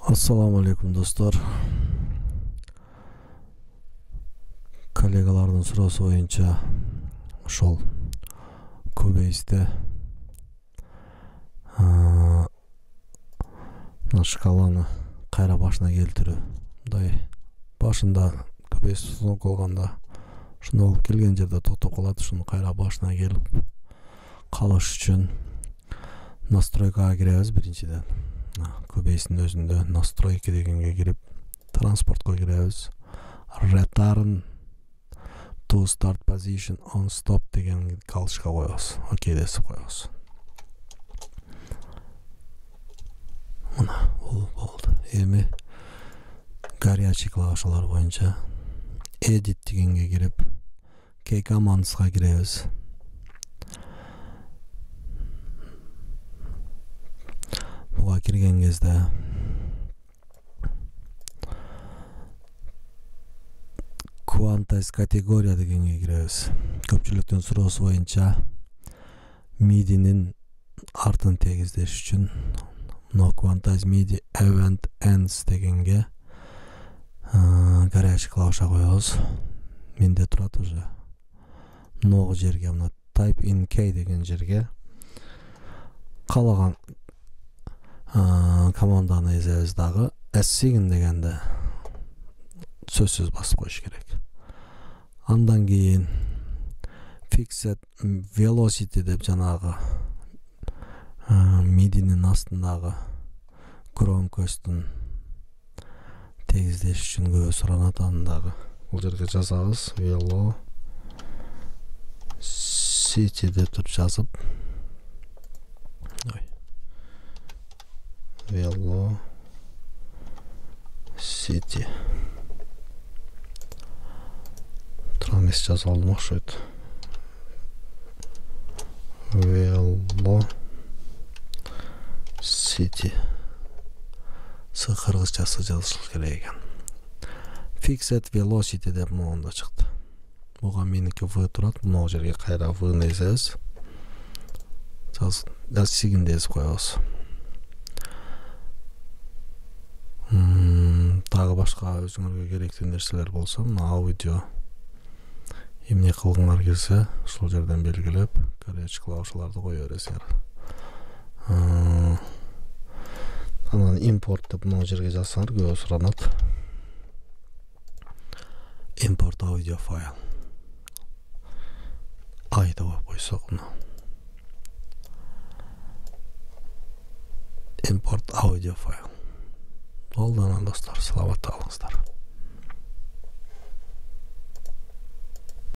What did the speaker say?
Assalamu alaikum dostlar. Kollegalardan surası boyunca ошол Cubase шкаланы кайра башына келтирүү. Мындай башында Cubase сынок болгондо ушундай болуп келген жерде токтоп калат. Ушуну кайра башына келип калыш үчүн настройкага киребиз биринчиден. Cubase'in özünde настройки дегенге кирип, транспортко киребиз. Return to start position on stop деген калышка коебуз. Окей десип коебуз. Мына болду. Эми горячий клавишалар боюнча edit дегенге кирип, key commands'га киребиз. Буга кирген кезде quantize категория дегенге киребиз. Көпчүлүктүн суроосу боюнча MIDI'нин артын тегиздеш үчүн no quantize MIDI event ends дегенге горячий клавиша коебуз. Менде турат уже no жерге, мына type in key деген жерге калаган команданы эзебиз дагы S-sign дегенде сөзсүз басып коюш керек. Андан кийин fixed velocity деп жанагы MIDI'нин астындагы громкостун тегиздеш үчүн көбө суранат. Андагы бул жерге жазабыз velocity деп туруп жазып, velocity трамес жазып алдым окшойт. Velocity кыргызчасы жазылыш керек экен. Fixed velocity деп моунда чыкты. Буга меники V турат. Могу жерге кайра V эзебиз. S-sign десип коебуз. Дагы башка өзүңөргө керектүү нерселер болсо, аудио эмне кылгыңар келсе, ушул жерден белгилеп, горячий клавишаларды кое бересиңер. Анан import деп могу жерге жазсаңар көбө суранат. Import audio file. Айда коюп койсок, import audio file. Oldu dostlar, salavat alыңыздар.